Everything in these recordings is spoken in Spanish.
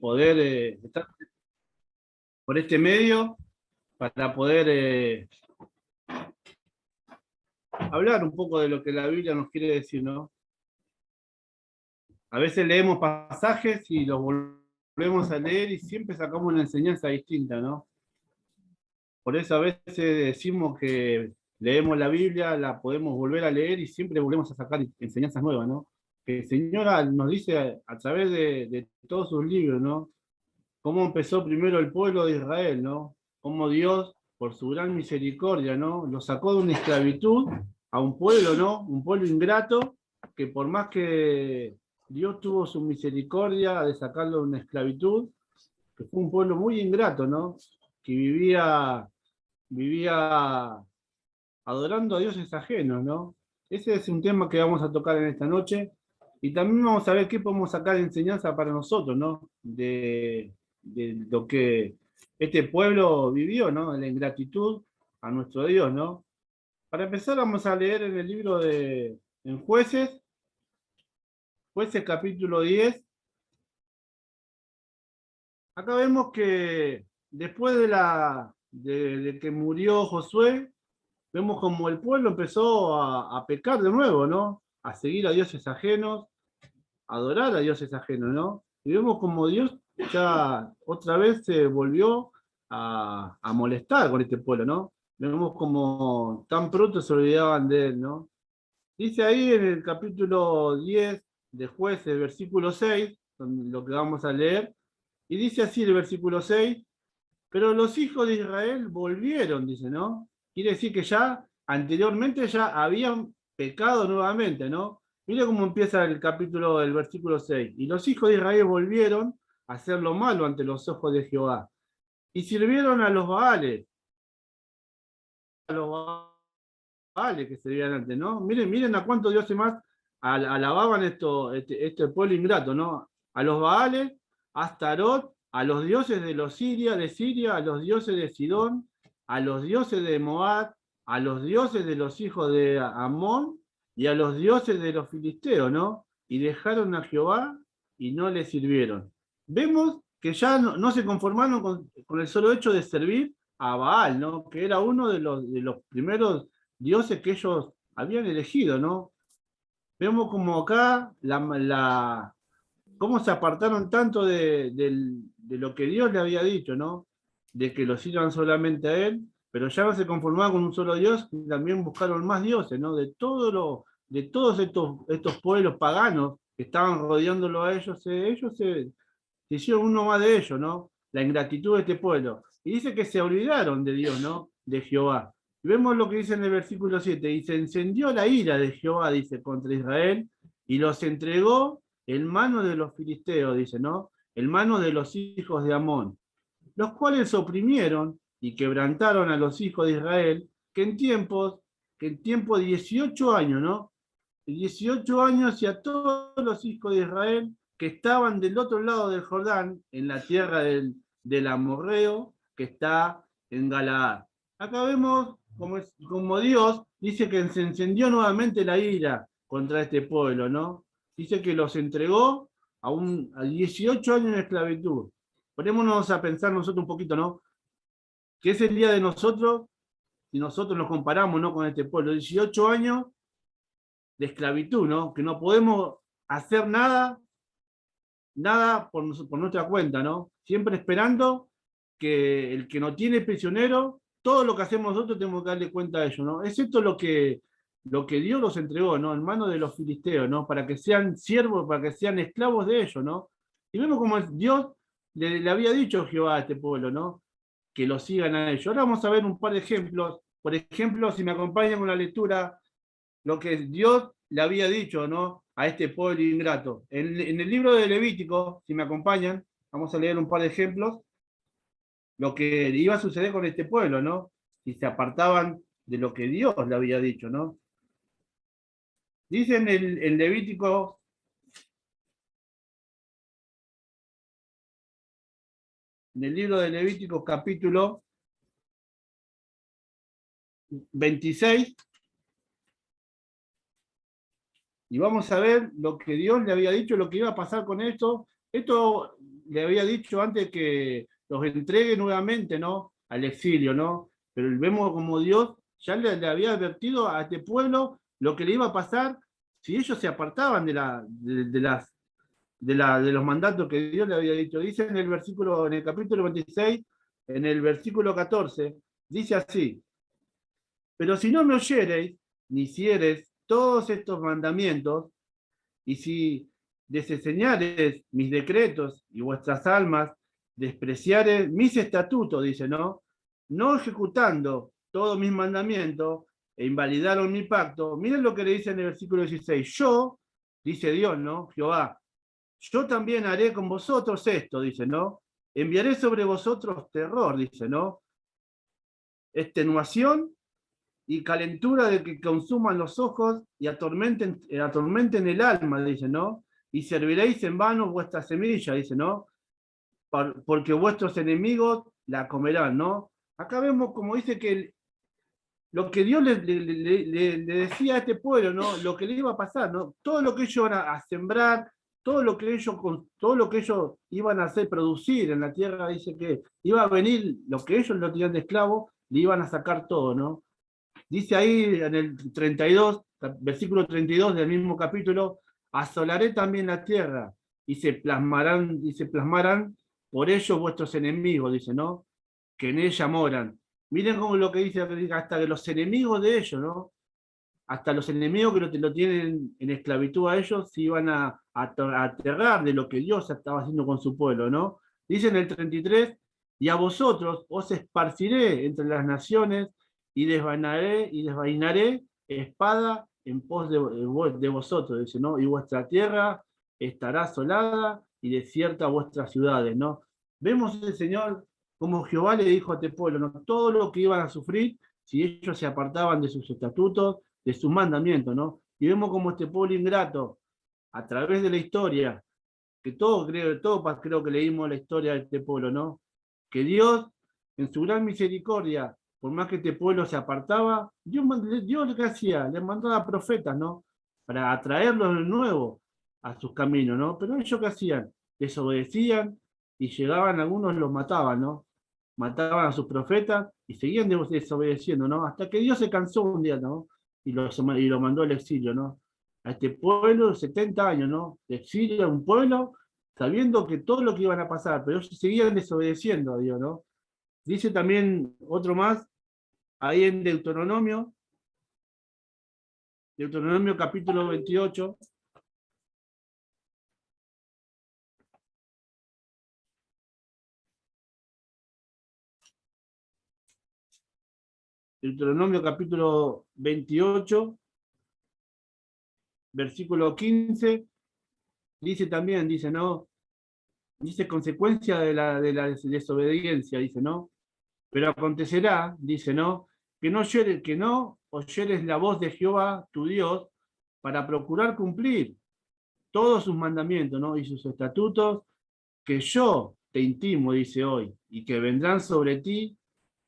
poder estar por este medio para poder hablar un poco de lo que la Biblia nos quiere decir, ¿no? A veces leemos pasajes y los volvemos a leer y siempre sacamos una enseñanza distinta, ¿no? Por eso a veces decimos que leemos la Biblia, la podemos volver a leer y siempre volvemos a sacar enseñanzas nuevas, ¿no? Que el Señor nos dice a través de todos sus libros, ¿no? Cómo empezó primero el pueblo de Israel, ¿no? Cómo Dios, por su gran misericordia, ¿no? Lo sacó de una esclavitud a un pueblo, ¿no? Un pueblo ingrato, que por más que Dios tuvo su misericordia de sacarlo de una esclavitud, que fue un pueblo muy ingrato, ¿no? Que vivía adorando a dioses ajenos, ¿no? Ese es un tema que vamos a tocar en esta noche. Y también vamos a ver qué podemos sacar de enseñanza para nosotros, ¿no? De lo que este pueblo vivió, ¿no? La ingratitud a nuestro Dios, ¿no? Para empezar vamos a leer en el libro en Jueces capítulo 10. Acá vemos que después de que murió Josué, vemos como el pueblo empezó a pecar de nuevo, ¿no? A seguir a dioses ajenos, a adorar a dioses ajenos, ¿no? Y vemos como Dios ya otra vez se volvió a molestar con este pueblo, ¿no? Vemos como tan pronto se olvidaban de él, ¿no? Dice ahí en el capítulo 10 de Jueces, versículo 6, lo que vamos a leer, y dice así el versículo 6: pero los hijos de Israel volvieron, dice, ¿no? Quiere decir que ya anteriormente ya habían pecado nuevamente, ¿no? Mira cómo empieza el capítulo, el versículo 6. Y los hijos de Israel volvieron a hacer lo malo ante los ojos de Jehová. Y sirvieron a los Baales, que servían antes, ¿no? Miren a cuántos dioses más alababan este pueblo ingrato, ¿no? A los Baales, a Astarot, a los dioses de Siria, a los dioses de Sidón, a los dioses de Moab, a los dioses de los hijos de Amón y a los dioses de los filisteos, ¿no? Y dejaron a Jehová y no le sirvieron. Vemos que ya no se conformaron con el solo hecho de servir a Baal, ¿no? Que era uno de los primeros dioses que ellos habían elegido, ¿no? Vemos como acá cómo se apartaron tanto de lo que Dios le había dicho, ¿no? De que los sirvan solamente a Él, pero ya no se conformaban con un solo Dios, también buscaron más dioses, ¿no? De todos estos pueblos paganos que estaban rodeándolo a ellos, se hicieron uno más de ellos, ¿no? La ingratitud de este pueblo. Y dice que se olvidaron de Dios, ¿no? De Jehová. Y vemos lo que dice en el versículo 7. Y se encendió la ira de Jehová, dice, contra Israel, y los entregó en mano de los filisteos, dice, ¿no? En mano de los hijos de Amón, los cuales oprimieron y quebrantaron a los hijos de Israel, que en tiempo de 18 años, ¿no? 18 años y a todos los hijos de Israel que estaban del otro lado del Jordán, en la tierra del amorreo que está en Galaad. Acá vemos como Dios dice que se encendió nuevamente la ira contra este pueblo, ¿no? Dice que los entregó a 18 años de esclavitud. Ponémonos a pensar nosotros un poquito, ¿no? ¿Qué es el día de nosotros si nosotros nos comparamos, ¿no? Con este pueblo? 18 años de esclavitud, ¿no? Que no podemos hacer nada por nuestra cuenta, ¿no? Siempre esperando que el que no tiene prisionero, todo lo que hacemos nosotros tenemos que darle cuenta a ellos, ¿no? Es esto lo que Dios los entregó, ¿no? En manos de los filisteos, ¿no? Para que sean siervos, para que sean esclavos de ellos, ¿no? Y vemos como Dios le había dicho a Jehová a este pueblo, ¿no? Que lo sigan a ellos. Ahora vamos a ver un par de ejemplos. Por ejemplo, si me acompañan con la lectura, lo que Dios le había dicho, ¿no? A este pueblo ingrato. En el libro de Levítico, si me acompañan, vamos a leer un par de ejemplos, lo que iba a suceder con este pueblo, ¿no? Si se apartaban de lo que Dios le había dicho, ¿no? Dice en Levítico, en el libro de Levítico capítulo 26, y vamos a ver lo que Dios le había dicho, lo que iba a pasar con esto. Esto le había dicho antes que los entregue nuevamente, ¿no? Al exilio, ¿no? Pero vemos como Dios ya le había advertido a este pueblo lo que le iba a pasar si ellos se apartaban de los mandatos que Dios le había dicho. Dice en el versículo, en el capítulo 26, en el versículo 14, dice así: pero si no me oyereis, ni hiciereis todos estos mandamientos, y si desenseñares mis decretos y vuestras almas despreciares mis estatutos, dice, ¿no? No ejecutando todos mis mandamientos e invalidaron mi pacto. Miren lo que le dice en el versículo 16. Yo, dice Dios, ¿no? Jehová, yo también haré con vosotros esto, dice, ¿no? Enviaré sobre vosotros terror, dice, ¿no? Extenuación y calentura de que consuman los ojos y atormenten el alma, dice, ¿no? Y serviréis en vano vuestra semilla, dice, ¿no? Porque vuestros enemigos la comerán, ¿no? Acá vemos como dice que lo que Dios le decía a este pueblo, ¿no? Lo que le iba a pasar, ¿no? Todo lo que ellos iban a sembrar, todo lo que ellos iban a hacer producir en la tierra, dice que iba a venir, lo que ellos lo tenían de esclavo, le iban a sacar todo, ¿no? Dice ahí en el 32, versículo 32 del mismo capítulo: asolaré también la tierra y se plasmarán por ellos vuestros enemigos, dice, ¿no? Que en ella moran. Miren cómo lo que dice, hasta que los enemigos de ellos, ¿no? Hasta los enemigos que lo tienen en esclavitud a ellos se iban a aterrar de lo que Dios estaba haciendo con su pueblo, ¿no? Dice en el 33, y a vosotros os esparciré entre las naciones y desvainaré espada en pos de vosotros, dice, ¿no? Y vuestra tierra estará asolada y desierta vuestras ciudades, ¿no? Vemos el Señor como Jehová le dijo a este pueblo, ¿no? Todo lo que iban a sufrir si ellos se apartaban de sus estatutos, de sus mandamientos, ¿no? Y vemos como este pueblo ingrato, a través de la historia, que todos creo que leímos la historia de este pueblo, ¿no? Que Dios, en su gran misericordia, por más que este pueblo se apartaba, Dios lo que hacía, le mandaba profetas, ¿no? Para atraerlos de nuevo a sus caminos, ¿no? Pero ellos ¿qué hacían? Desobedecían y llegaban, algunos los mataban, ¿no? Mataban a sus profetas y seguían desobedeciendo, ¿no? Hasta que Dios se cansó un día, ¿no? Y lo mandó al exilio, ¿no? A este pueblo de 70 años, ¿no? De exilio a un pueblo, sabiendo que todo lo que iban a pasar, pero ellos seguían desobedeciendo a Dios, ¿no? Dice también otro más, ahí en Deuteronomio capítulo 28, Deuteronomio capítulo 28, versículo 15, dice también, dice, ¿no? Dice consecuencia de la desobediencia, dice, ¿no? Pero acontecerá, dice, ¿no? Que no oyeres la voz de Jehová, tu Dios, para procurar cumplir todos sus mandamientos, ¿no? Y sus estatutos, que yo te intimo, dice hoy, y que vendrán sobre ti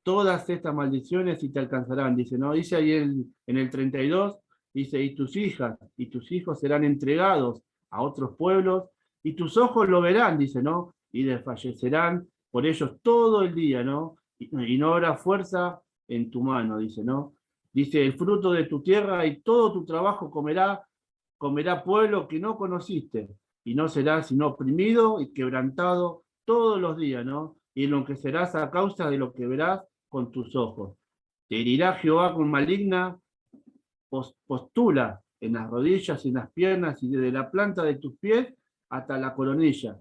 todas estas maldiciones y te alcanzarán, dice, ¿no? Dice ahí en el 32, dice, y tus hijas y tus hijos serán entregados a otros pueblos, y tus ojos lo verán, dice, ¿no? Y desfallecerán por ellos todo el día, ¿no? Y no habrá fuerza en tu mano, dice, ¿no? Dice, el fruto de tu tierra y todo tu trabajo comerá pueblo que no conociste, y no será sino oprimido y quebrantado todos los días, ¿no? Y enloquecerás a causa de lo que verás con tus ojos. Te herirá Jehová con maligna postula en las rodillas y en las piernas y desde la planta de tus pies hasta la coronilla,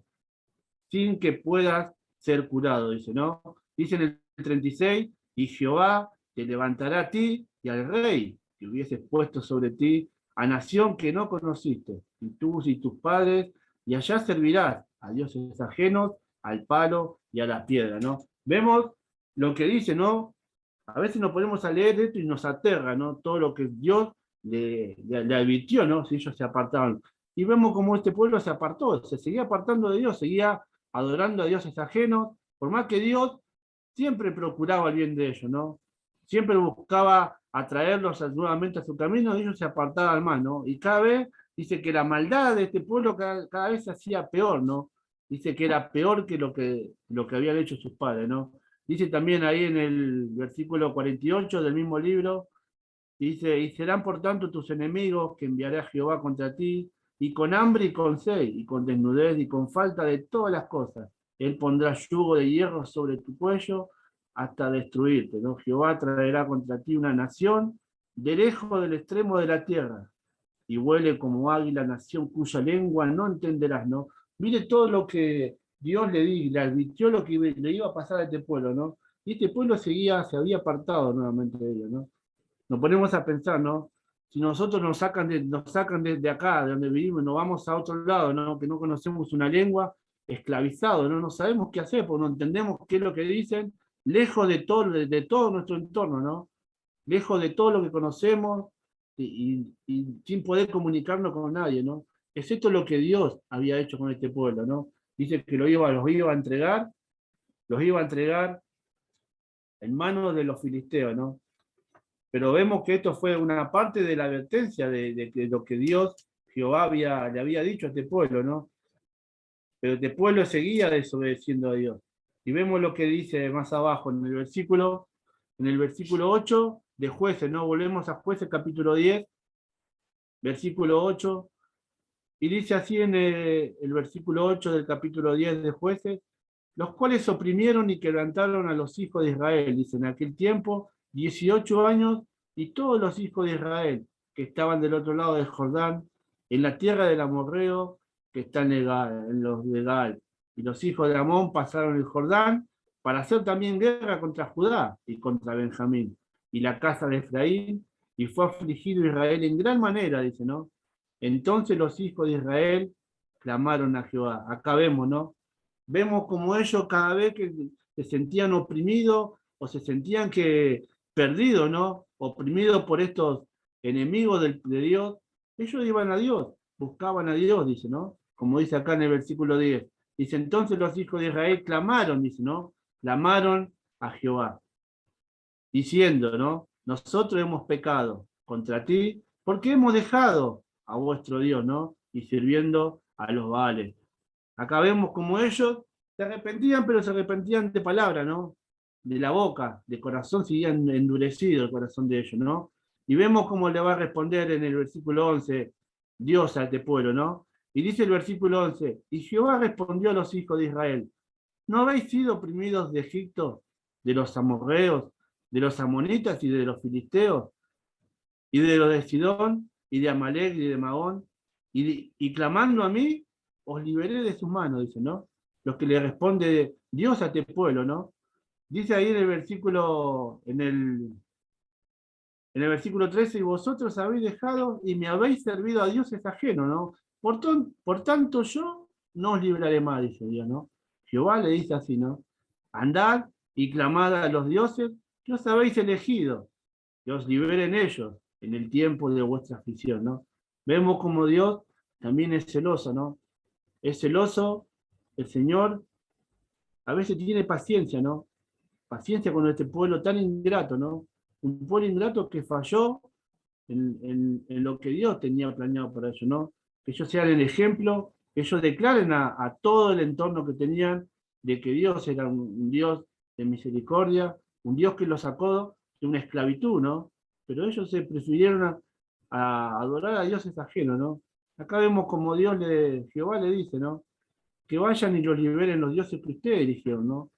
sin que puedas ser curado, dice, ¿no? Dice en el 36, y Jehová te levantará a ti y al rey que hubieses puesto sobre ti, a nación que no conociste, y tú y tus padres, y allá servirás a dioses ajenos, al palo y a la piedra, ¿no? Vemos lo que dice, ¿no? A veces nos ponemos a leer esto y nos aterra, ¿no? Todo lo que Dios le advirtió, ¿no? Si ellos se apartaban. Y vemos cómo este pueblo se apartó, se seguía apartando de Dios, seguía adorando a dioses ajenos, por más que Dios siempre procuraba el bien de ellos, ¿no? Siempre buscaba atraerlos nuevamente a su camino y ellos se apartaban más, ¿no? Y cada vez dice que la maldad de este pueblo cada vez se hacía peor, ¿no? dice que era peor que lo que habían hecho sus padres, ¿no? Dice también ahí en el versículo 48 del mismo libro, dice, y serán por tanto tus enemigos que enviará Jehová contra ti, y con hambre y con sed, y con desnudez y con falta de todas las cosas. Él pondrá yugo de hierro sobre tu cuello hasta destruirte, ¿no? Jehová traerá contra ti una nación de lejos del extremo de la tierra, y huele como águila nación cuya lengua no entenderás, ¿no? Mire todo lo que Dios le advirtió lo que le iba a pasar a este pueblo, ¿no? Y este pueblo se había apartado nuevamente de ellos, ¿no? Nos ponemos a pensar, ¿no? Si nosotros nos sacan de acá, de donde vivimos, nos vamos a otro lado, ¿no? Que no conocemos una lengua, esclavizado, ¿no? No sabemos qué hacer, porque no entendemos qué es lo que dicen, lejos de todo nuestro entorno, ¿no? Lejos de todo lo que conocemos y sin poder comunicarnos con nadie, ¿no? Es esto lo que Dios había hecho con este pueblo, ¿no? Dice que los iba a entregar en manos de los filisteos, ¿no? Pero vemos que esto fue una parte de la advertencia de lo que Jehová le había dicho a este pueblo, ¿no? Pero este pueblo seguía desobedeciendo a Dios. Y vemos lo que dice más abajo en el versículo 8 de Jueces, ¿no? Volvemos a Jueces capítulo 10, versículo 8, y dice así en el versículo 8 del capítulo 10 de Jueces, los cuales oprimieron y quebrantaron a los hijos de Israel, dice, en aquel tiempo, 18 años, y todos los hijos de Israel que estaban del otro lado del Jordán, en la tierra del amorreo, que está en los de Gal. Y los hijos de Amón pasaron el Jordán para hacer también guerra contra Judá y contra Benjamín, y la casa de Efraín, y fue afligido Israel en gran manera, dice, ¿no? Entonces los hijos de Israel clamaron a Jehová. Acá vemos, ¿no? Vemos como ellos cada vez que se sentían oprimidos o se sentían perdidos, ¿no? Oprimidos por estos enemigos de Dios, ellos iban a Dios, buscaban a Dios, dice, ¿no? Como dice acá en el versículo 10. Dice, entonces los hijos de Israel clamaron, dice, ¿no? Clamaron a Jehová, diciendo, ¿no? Nosotros hemos pecado contra ti porque hemos dejado a vuestro Dios, ¿no? Y sirviendo a los Baales. Acá vemos como ellos se arrepentían, pero se arrepentían de palabra, ¿no? De la boca, de corazón, seguían endurecido el corazón de ellos, ¿no? Y vemos cómo le va a responder en el versículo 11 Dios a este pueblo, ¿no? Y dice el versículo 11, y Jehová respondió a los hijos de Israel, ¿no habéis sido oprimidos de Egipto, de los amorreos, de los amonitas y de los filisteos, y de los de Sidón, y de Amalek y de Maón, y clamando a mí, os liberé de sus manos, dice, ¿no? Los que le responde Dios a este pueblo, ¿no? Dice ahí en el versículo 13, y vosotros habéis dejado y me habéis servido a dioses ajenos, ¿no? Por tanto yo no os libraré más, dice Dios, ¿no? Jehová le dice así, ¿no? Andad y clamad a los dioses que os habéis elegido, que os liberen ellos en el tiempo de vuestra aflicción, ¿no? Vemos como Dios también es celoso, ¿no? Es celoso, el Señor a veces tiene paciencia, ¿no? Paciencia con este pueblo tan ingrato, ¿no? Un pueblo ingrato que falló en lo que Dios tenía planeado para ellos, ¿no? Que ellos sean el ejemplo, que ellos declaren a todo el entorno que tenían de que Dios era un Dios de misericordia, un Dios que los sacó de una esclavitud, ¿no? Pero ellos se prefirieron a adorar a dioses ajenos, ¿no? Acá vemos como Jehová le dice, ¿no? Que vayan y los liberen los dioses que ustedes eligieron, ¿no?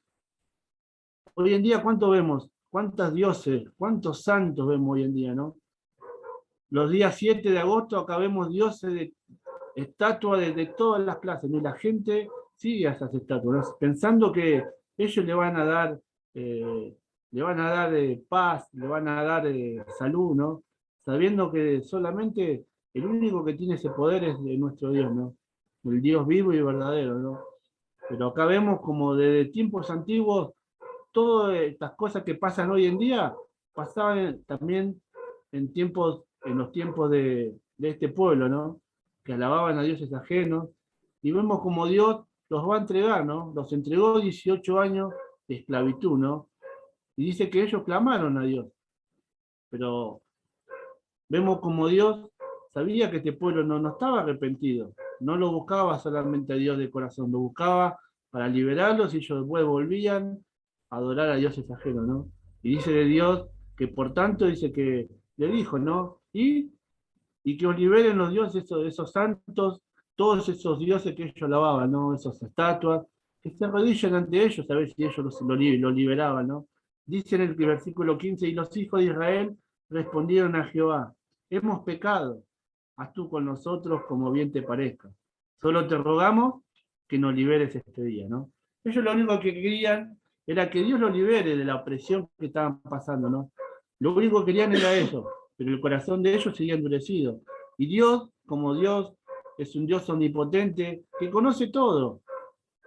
Hoy en día, ¿cuánto vemos? ¿Cuántos dioses, cuántos santos vemos hoy en día, ¿no? Los días 7 de agosto acá vemos dioses de estatuas de todas las clases, ¿no? Y la gente sigue a esas estatuas, ¿no? Pensando que ellos eh, le van a dar paz, le van a dar salud, ¿no? Sabiendo que solamente el único que tiene ese poder es nuestro Dios, ¿no? El Dios vivo y verdadero, ¿no? Pero acá vemos como desde tiempos antiguos, todas estas cosas que pasan hoy en día, pasaban también en los tiempos de este pueblo, ¿no? Que alababan a dioses ajenos, y vemos como Dios los va a entregar, ¿no? Los entregó 18 años de esclavitud, ¿no? Y dice que ellos clamaron a Dios, pero vemos como Dios sabía que este pueblo no estaba arrepentido, no lo buscaba solamente a Dios de corazón, lo buscaba para liberarlos y ellos después volvían a adorar a dioses ajenos, ¿no? Y dice de Dios que por tanto dice que le dijo, ¿no? Y que os liberen los dioses, esos santos, todos esos dioses que ellos lavaban, ¿no? Esas estatuas, que se arrodillen ante ellos a ver si ellos lo liberaban, ¿no? Dice en el versículo 15, y los hijos de Israel respondieron a Jehová, hemos pecado, haz tú con nosotros como bien te parezca. Solo te rogamos que nos liberes este día, ¿no? Ellos lo único que querían era que Dios los libere de la opresión que estaban pasando, ¿no? Lo único que querían era eso, pero el corazón de ellos seguía endurecido. Y Dios, como Dios, es un Dios omnipotente que conoce todo.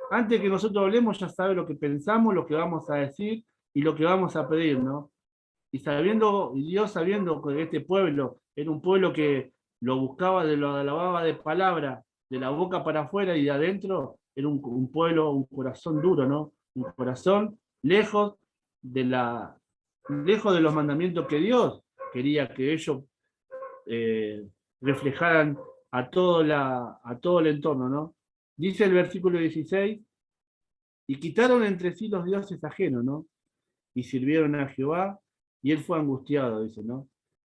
Antes que nosotros hablemos, ya sabe lo que pensamos, lo que vamos a decir y lo que vamos a pedir, ¿no? Y Dios sabiendo que este pueblo era un pueblo que lo buscaba, lo alababa de palabra, de la boca para afuera y de adentro, era un pueblo, un corazón duro, ¿no? Un corazón de la, lejos de los mandamientos que Dios quería que ellos eh, reflejaran a todo el entorno, ¿no? Dice el versículo 16, y quitaron entre sí los dioses ajenos, ¿no? Y sirvieron a Jehová, y él fue angustiado, dice, ¿no?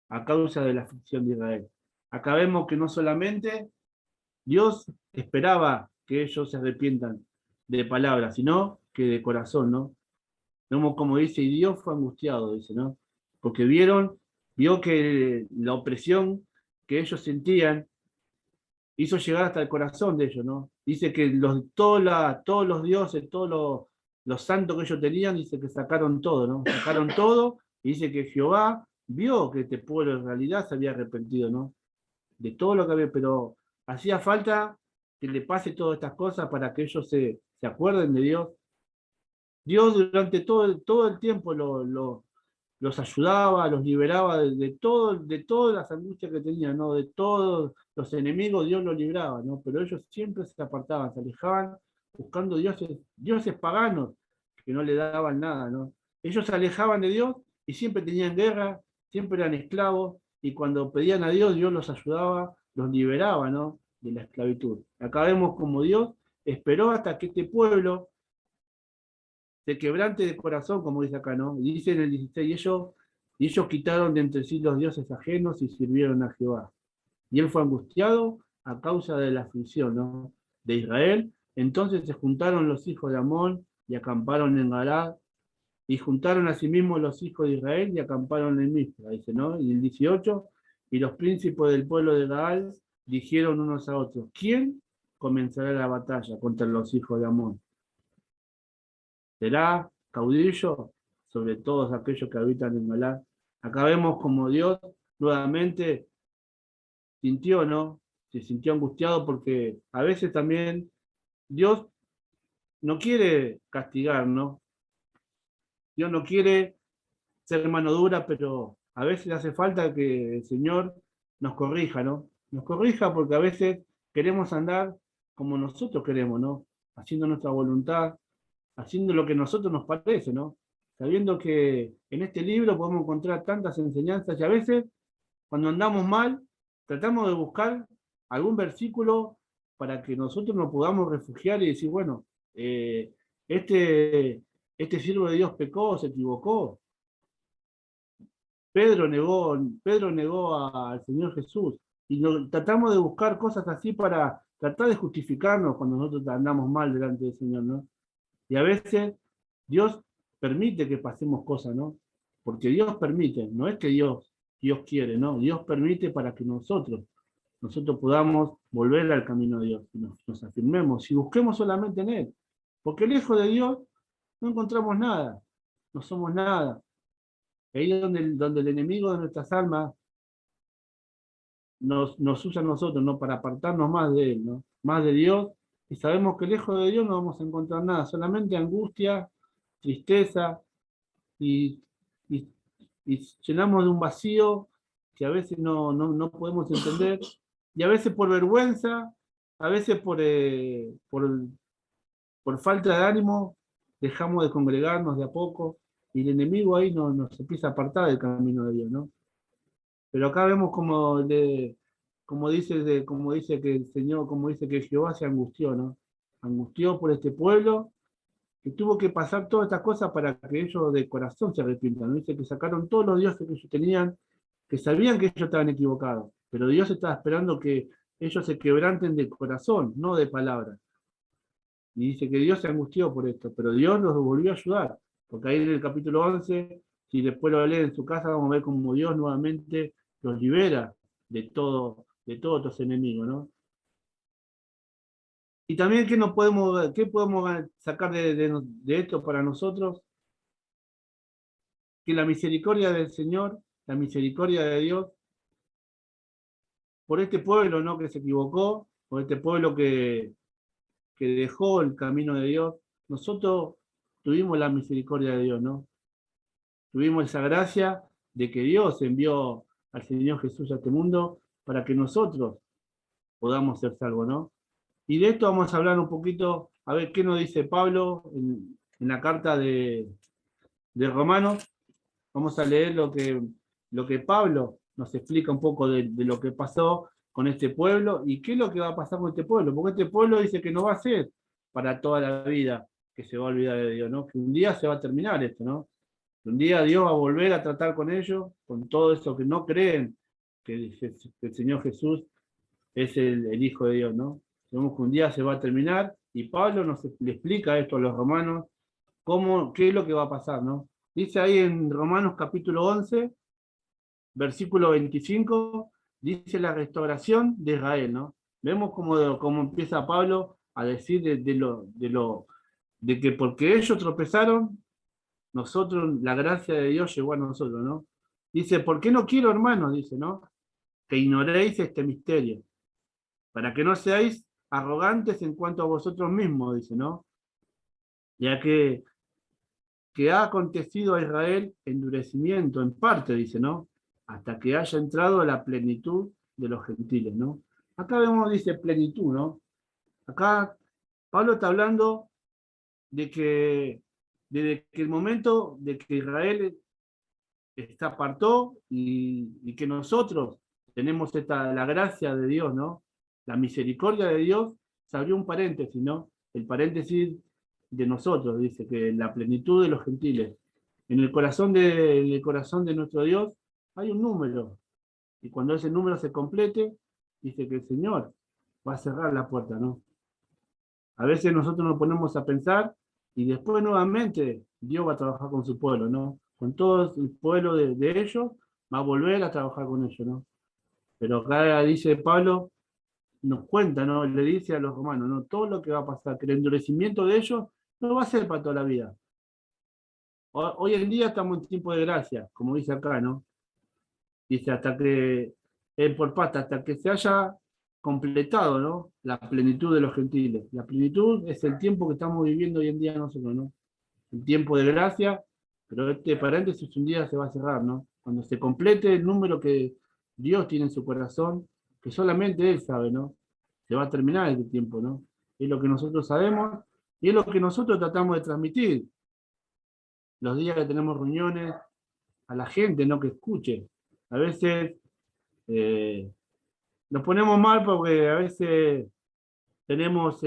A causa de la aflicción de Israel. Acá vemos que no solamente Dios esperaba que ellos se arrepientan de palabras, sino que de corazón, ¿no? Vemos como dice, y Dios fue angustiado, dice, ¿no? Porque vio que la opresión que ellos sentían hizo llegar hasta el corazón de ellos, ¿no? Dice que todos los dioses, los santos que ellos tenían, dice que sacaron todo, ¿no? Sacaron todo, y dice que Jehová vio que este pueblo en realidad se había arrepentido, ¿no? De todo lo que había, pero hacía falta que le pase todas estas cosas para que ellos se acuerden de Dios. Dios durante todo el tiempo los ayudaba, los liberaba de todas las angustias que tenían, ¿no? De todos los enemigos, Dios los libraba, ¿no? Pero ellos siempre se apartaban, se alejaban buscando dioses paganos que no le daban nada, ¿no? Ellos se alejaban de Dios y siempre tenían guerra, siempre eran esclavos, y cuando pedían a Dios, Dios los ayudaba, los liberaba, ¿no? De la esclavitud. Acá vemos como Dios esperó hasta que este pueblo se quebrante de corazón, como dice acá, ¿no? Y dice en el 16, y ellos quitaron de entre sí los dioses ajenos y sirvieron a Jehová. Y él fue angustiado a causa de la aflicción, ¿no? De Israel. Entonces se juntaron los hijos de Amón y acamparon en Galad, y juntaron a sí mismos los hijos de Israel y acamparon en Mizpa, dice, ¿no? Y el 18, y los príncipes del pueblo de Gaal dijeron unos a otros, ¿quién comenzará la batalla contra los hijos de Amón? Será caudillo sobre todos aquellos que habitan en Galad. Acá vemos como Dios nuevamente sintió, ¿no? Se sintió angustiado porque a veces también Dios no quiere castigar, ¿no? Dios no quiere ser mano dura, pero a veces hace falta que el Señor nos corrija, ¿no? Nos corrija porque a veces queremos andar como nosotros queremos, ¿no? Haciendo nuestra voluntad, haciendo lo que a nosotros nos parece, ¿no? Sabiendo que en este libro podemos encontrar tantas enseñanzas y a veces cuando andamos mal tratamos de buscar algún versículo para que nosotros nos podamos refugiar y decir, bueno, este, este siervo de Dios pecó, se equivocó. Pedro negó al Señor Jesús y tratamos de buscar cosas así para tratar de justificarnos cuando nosotros andamos mal delante del Señor, ¿no? Y a veces Dios permite que pasemos cosas, ¿no? Porque Dios permite, no es que Dios quiere, ¿no? Dios permite para que nosotros podamos volver al camino de Dios, nos afirmemos y busquemos solamente en Él. Porque lejos de Dios no encontramos nada, no somos nada. Ahí es donde el enemigo de nuestras almas nos usa a nosotros, ¿no? Para apartarnos más de Él, ¿no? Más de Dios, y sabemos que lejos de Dios no vamos a encontrar nada, solamente angustia, tristeza, y, y, y llenamos de un vacío que a veces no podemos entender, y a veces por vergüenza, a veces por falta de ánimo, dejamos de congregarnos de a poco, y el enemigo ahí nos empieza a apartar del camino de Dios, ¿no? Pero acá vemos como dice que el Señor, como dice que Jehová se angustió, ¿no? Angustió por este pueblo, que tuvo que pasar todas estas cosas para que ellos de corazón se arrepientan, ¿no? Dice que sacaron todos los dioses que ellos tenían, que sabían que ellos estaban equivocados, pero Dios estaba esperando que ellos se quebranten de corazón, no de palabras. Y dice que Dios se angustió por esto, pero Dios los volvió a ayudar, porque ahí en el capítulo 11, si después lo leen en su casa, vamos a ver cómo Dios nuevamente los libera de todos estos enemigos, ¿no? Y también, qué podemos sacar de esto para nosotros? Que la misericordia del Señor, la misericordia de Dios, por este pueblo, ¿no? Que se equivocó, por este pueblo que dejó el camino de Dios, nosotros tuvimos la misericordia de Dios, ¿no? Tuvimos esa gracia de que Dios envió al Señor Jesús a este mundo para que nosotros podamos ser salvos, ¿no? Y de esto vamos a hablar un poquito, a ver qué nos dice Pablo en la carta de Romanos. Vamos a leer lo que Pablo nos explica un poco de lo que pasó con este pueblo y qué es lo que va a pasar con este pueblo, porque este pueblo dice que no va a ser para toda la vida que se va a olvidar de Dios, ¿no? Que un día se va a terminar esto, ¿no? Un día Dios va a volver a tratar con ellos, con todo eso que no creen que el Señor Jesús es el Hijo de Dios, ¿no? Sabemos que un día se va a terminar y Pablo le explica esto a los romanos, qué es lo que va a pasar, ¿no? Dice ahí en Romanos capítulo 11, versículo 25, dice la restauración de Israel, ¿no? Vemos cómo empieza Pablo a decir de que porque ellos tropezaron, nosotros, la gracia de Dios llegó a nosotros, ¿no? Dice, ¿por qué no quiero, hermanos? Dice, ¿no? Que ignoréis este misterio, para que no seáis arrogantes en cuanto a vosotros mismos, dice, ¿no? Ya que ha acontecido a Israel endurecimiento, en parte, dice, ¿no? Hasta que haya entrado a la plenitud de los gentiles, ¿no? Acá vemos, dice plenitud, ¿no? Acá Pablo está hablando de que desde que el momento de que Israel está apartó y que nosotros tenemos la gracia de Dios, ¿no? La misericordia de Dios, se abrió un paréntesis, ¿no? El paréntesis de nosotros, dice que la plenitud de los gentiles. En el corazón de nuestro Dios hay un número, y cuando ese número se complete, dice que el Señor va a cerrar la puerta, ¿no? A veces nosotros nos ponemos a pensar y después nuevamente Dios va a trabajar con su pueblo, ¿no? Con todo el pueblo de ellos, va a volver a trabajar con ellos, ¿no? Pero acá dice Pablo, nos cuenta, ¿no? Le dice a los romanos, ¿no? Todo lo que va a pasar, que el endurecimiento de ellos no va a ser para toda la vida. Hoy en día estamos en tiempo de gracia, como dice acá, ¿no? Dice, hasta que se haya completado, ¿no? La plenitud de los gentiles. La plenitud es el tiempo que estamos viviendo hoy en día nosotros, ¿no? El tiempo de gracia, pero este paréntesis un día se va a cerrar, ¿no? Cuando se complete el número que Dios tiene en su corazón, que solamente Él sabe, ¿no? Se va a terminar este tiempo, ¿no? Es lo que nosotros sabemos y es lo que nosotros tratamos de transmitir. Los días que tenemos reuniones, a la gente, ¿no? Que escuche. A veces nos ponemos mal porque a veces tenemos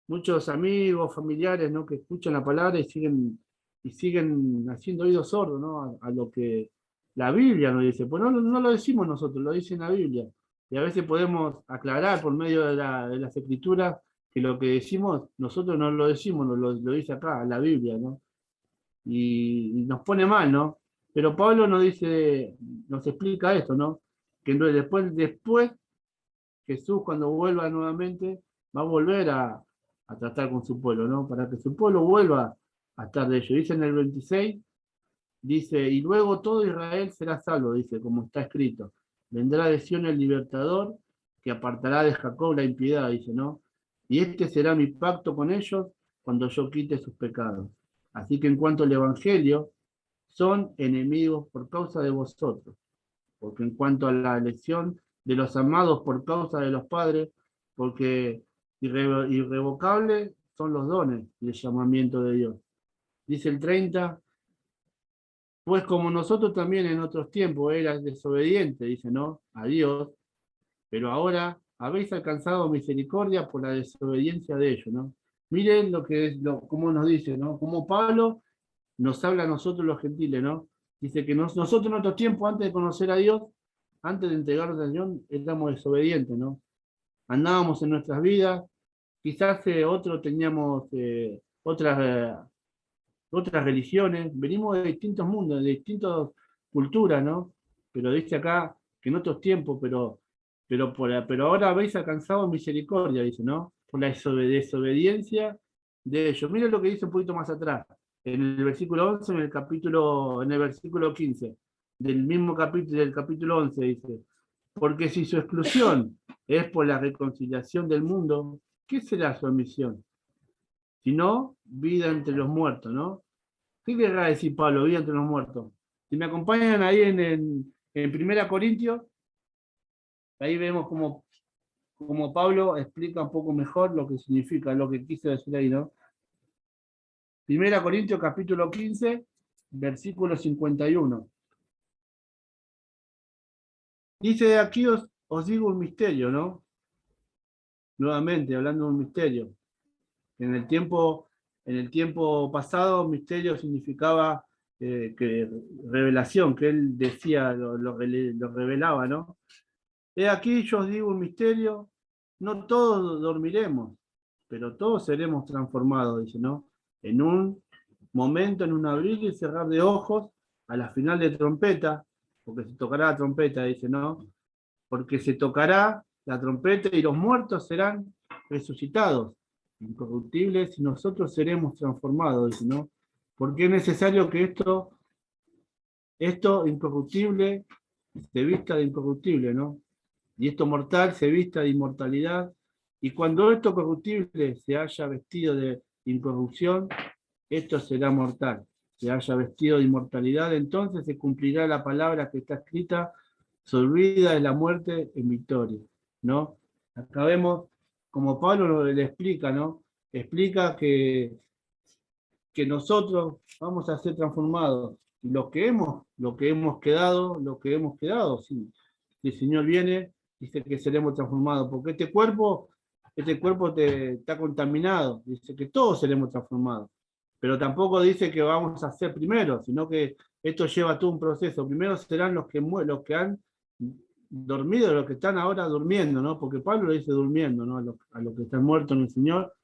muchos amigos, familiares, ¿no? Que escuchan la palabra y siguen haciendo oídos sordos, ¿no? A lo que la Biblia nos dice. Pues no lo decimos nosotros, lo dice la Biblia. Y a veces podemos aclarar por medio de las escrituras que lo que decimos, nosotros no lo decimos, lo dice acá, la Biblia, ¿no? Y nos pone mal, ¿no? Pero Pablo nos explica esto, ¿no? Que después Jesús cuando vuelva nuevamente va a volver a tratar con su pueblo, ¿no? Para que su pueblo vuelva a estar de ellos. Dice en el 26, dice, y luego todo Israel será salvo, dice, como está escrito. Vendrá de Sion el libertador, que apartará de Jacob la impiedad, dice, ¿no? Y este será mi pacto con ellos cuando yo quite sus pecados. Así que en cuanto al Evangelio, son enemigos por causa de vosotros, porque en cuanto a la elección de los amados por causa de los padres, porque irrevocables son los dones y el llamamiento de Dios. Dice el 30, pues como nosotros también en otros tiempos eras desobediente, dice, ¿no? A Dios, pero ahora habéis alcanzado misericordia por la desobediencia de ellos, ¿no? Miren lo que es, cómo nos dice, ¿no? Como Pablo nos habla a nosotros los gentiles, ¿no? Dice que nosotros en nuestro tiempo, antes de conocer a Dios, antes de entregarnos a Dios, éramos desobedientes, ¿no? Andábamos en nuestras vidas, quizás otros teníamos otras religiones, venimos de distintos mundos, de distintas culturas, ¿no? Pero dice acá que en otros tiempos, pero ahora habéis alcanzado misericordia, dice, ¿no? Por la desobediencia de ellos. Miren lo que dice un poquito más atrás, en el versículo 11, en el versículo 15, del mismo capítulo, del capítulo 11, dice, porque si su exclusión es por la reconciliación del mundo, ¿qué será su admisión? Sino vida entre los muertos, ¿no? ¿Qué querrá decir Pablo, vida entre los muertos? Si me acompañan ahí en 1 Corintios, ahí vemos como Pablo explica un poco mejor lo que significa, lo que quiso decir ahí, ¿no? 1 Corintios capítulo 15, versículo 51. Dice, aquí os digo un misterio, ¿no? Nuevamente, hablando de un misterio. En el tiempo pasado, misterio significaba revelación, que él decía, lo revelaba, ¿no? He aquí yo os digo un misterio, no todos dormiremos, pero todos seremos transformados, dice, ¿no? En un momento, en un abrir y cerrar de ojos, a la final de trompeta, porque se tocará la trompeta, dice, ¿no? Porque se tocará la trompeta y los muertos serán resucitados, incorruptibles, y nosotros seremos transformados, dice, ¿no? Porque es necesario que esto incorruptible se vista de incorruptible, ¿no? Y esto mortal se vista de inmortalidad, y cuando esto corruptible se haya vestido de incorrupción, esto será mortal. Se haya vestido de inmortalidad, entonces se cumplirá la palabra que está escrita, se olvida de la muerte en victoria, ¿no? Acá vemos, como Pablo le explica, ¿no? Explica que nosotros vamos a ser transformados. Y lo que hemos quedado, sí. Si el Señor viene, dice que seremos transformados, porque este cuerpo está contaminado, dice que todos seremos transformados. Pero tampoco dice que vamos a ser primero, sino que esto lleva todo un proceso. Primero serán los que han dormido, los que están ahora durmiendo, ¿no? Porque Pablo lo dice durmiendo, ¿no? A los que están muertos en el Señor,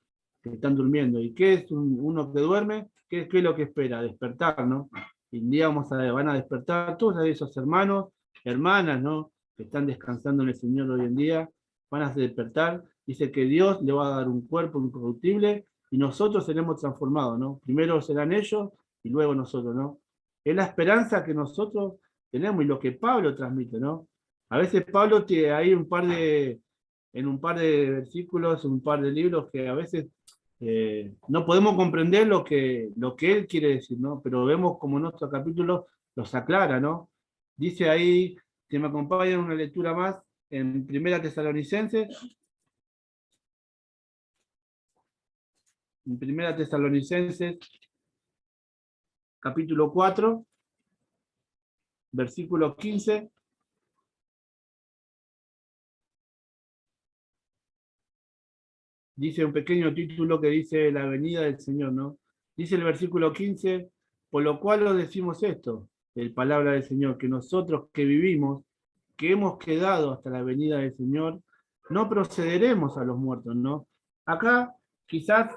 que están durmiendo. ¿Y qué es uno que duerme? ¿Qué es lo que espera? Despertar, ¿no? Y un día van a despertar todos esos hermanos, hermanas, ¿no? Que están descansando en el Señor hoy en día, van a despertar. Dice que Dios le va a dar un cuerpo incorruptible y nosotros seremos transformados, ¿no? Primero serán ellos y luego nosotros, ¿no? Es la esperanza que nosotros tenemos y lo que Pablo transmite, ¿no? A veces Pablo tiene ahí en un par de versículos, en un par de libros que a veces no podemos comprender lo que él quiere decir, ¿no? Pero vemos como en nuestro capítulo los aclara, ¿no? Dice ahí, si me acompañan una lectura más, en Primera Tesalonicenses, capítulo 4, versículo 15. Dice un pequeño título que dice la venida del Señor, ¿no? Dice el versículo 15, por lo cual os decimos esto, el palabra del Señor, que nosotros que vivimos, que hemos quedado hasta la venida del Señor, no procederemos a los muertos, ¿no? Acá, quizás,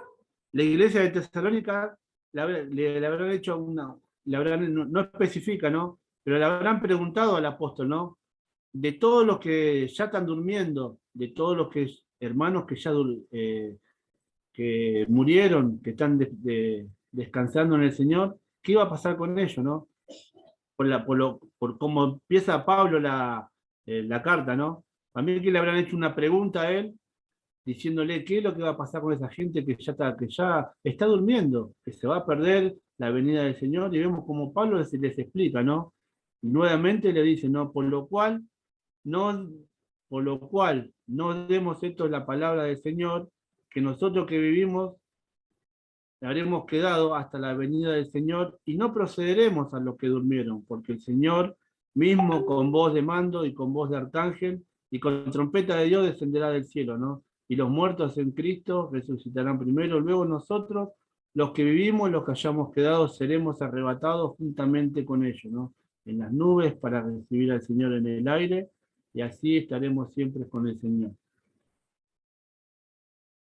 la iglesia de Tesalónica le habrán hecho no especifica, ¿no? Pero le habrán preguntado al apóstol, ¿no? De todos los que ya están durmiendo, de todos los que hermanos que ya que murieron, que están descansando en el Señor, ¿qué iba a pasar con ellos, no? Por cómo empieza Pablo la carta, ¿no? A mí que le habrán hecho una pregunta a él, diciéndole qué es lo que va a pasar con esa gente que ya está durmiendo, que se va a perder la venida del Señor, y vemos como Pablo les explica, ¿no? Y nuevamente le dice, ¿no? No, por lo cual no demos esto en la palabra del Señor, que nosotros que vivimos habremos quedado hasta la venida del Señor y no procederemos a los que durmieron, porque el Señor mismo con voz de mando y con voz de arcángel y con trompeta de Dios descenderá del cielo, ¿no? Y los muertos en Cristo resucitarán primero, luego nosotros, los que vivimos, los que hayamos quedado, seremos arrebatados juntamente con ellos, ¿no? En las nubes para recibir al Señor en el aire, y así estaremos siempre con el Señor.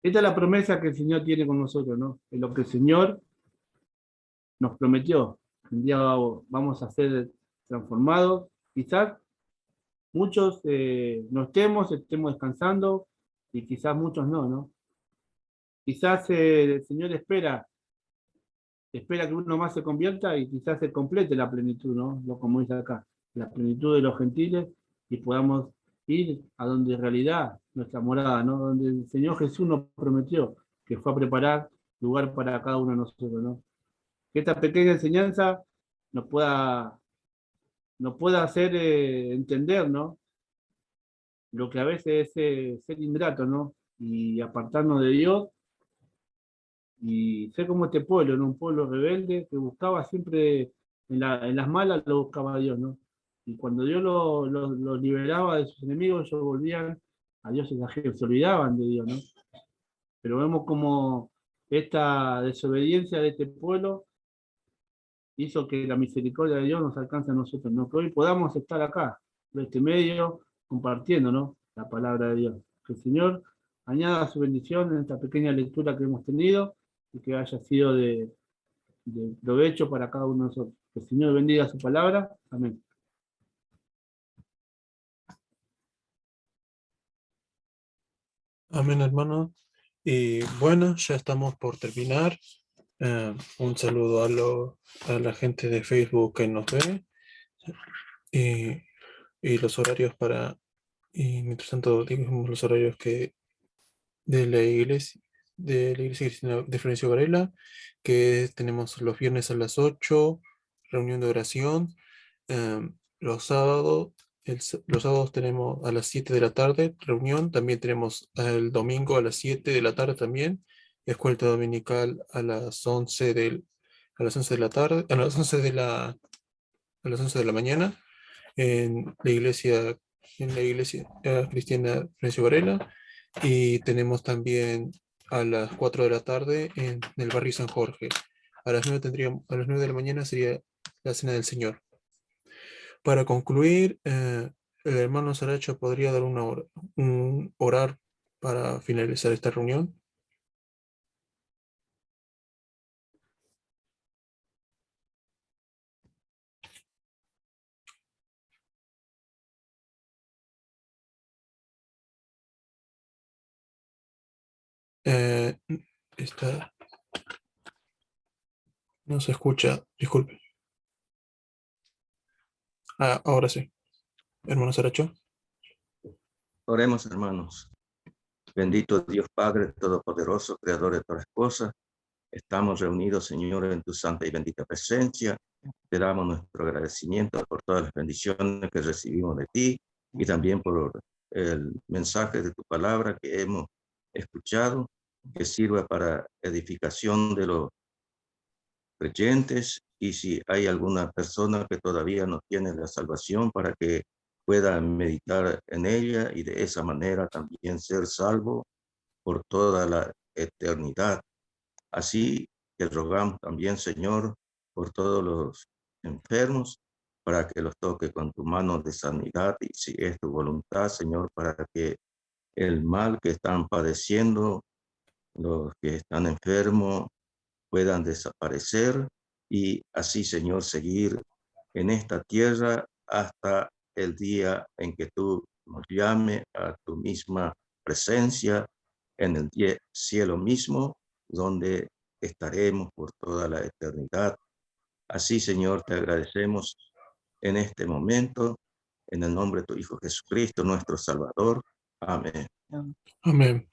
Esta es la promesa que el Señor tiene con nosotros, ¿no? Es lo que el Señor nos prometió. Un día vamos a ser transformados. Quizás muchos no estemos descansando, y quizás muchos no, ¿no? Quizás el Señor espera que uno más se convierta y quizás se complete la plenitud, ¿no? Lo como dice acá, la plenitud de los gentiles, y podamos ir a donde en realidad nuestra morada, ¿no? Donde el Señor Jesús nos prometió, que fue a preparar lugar para cada uno de nosotros, ¿no? Que esta pequeña enseñanza nos pueda hacer entender, ¿no? Lo que a veces es ser ingrato, ¿no? Y apartarnos de Dios y ser como este pueblo, ¿no? Un pueblo rebelde que buscaba siempre, en las malas lo buscaba a Dios, ¿no? Y cuando Dios los liberaba de sus enemigos, ellos volvían a Dios, se olvidaban de Dios, ¿no? Pero vemos como esta desobediencia de este pueblo hizo que la misericordia de Dios nos alcance a nosotros, ¿no? Que hoy podamos estar acá, en este medio, compartiendo, ¿no? La palabra de Dios. Que el Señor añada su bendición en esta pequeña lectura que hemos tenido, y que haya sido de provecho para cada uno de nosotros. Que el Señor bendiga su palabra. Amén. Amén, hermano. Y bueno, ya estamos por terminar. Un saludo a la gente de Facebook que nos ve. Y los horarios y mientras tanto, digamos los horarios de la iglesia cristiana de Florencio Varela, que tenemos los viernes a las 8, reunión de oración. Los sábados, los sábados tenemos a las 7 de la tarde, reunión. También tenemos el domingo a las 7 de la tarde también. Escuela dominical a las 11 de la tarde, a las 11 de la mañana en la iglesia cristiana Florencio Varela. Y tenemos también a las 4 de la tarde en el barrio San Jorge. A las 9 de la mañana sería la cena del Señor. Para concluir, el hermano Saracho podría dar un orar para finalizar esta reunión. Eh, está, no se escucha, disculpe. Ahora sí, hermano Saracho. Oremos, hermanos. Bendito Dios Padre Todopoderoso, Creador de todas las cosas. Estamos reunidos, Señor, en tu santa y bendita presencia. Te damos nuestro agradecimiento por todas las bendiciones que recibimos de ti, y también por el mensaje de tu palabra que hemos escuchado, que sirva para edificación de los creyentes, y si hay alguna persona que todavía no tiene la salvación, para que pueda meditar en ella y de esa manera también ser salvo por toda la eternidad. Así te rogamos también, Señor, por todos los enfermos, para que los toque con tu mano de sanidad, y si es tu voluntad, Señor, para que el mal que están padeciendo, los que están enfermos, puedan desaparecer, y así, Señor, seguir en esta tierra hasta el día en que tú nos llame a tu misma presencia en el cielo mismo, donde estaremos por toda la eternidad. Así, Señor, te agradecemos en este momento, en el nombre de tu Hijo Jesucristo, nuestro Salvador. Amén. Amén.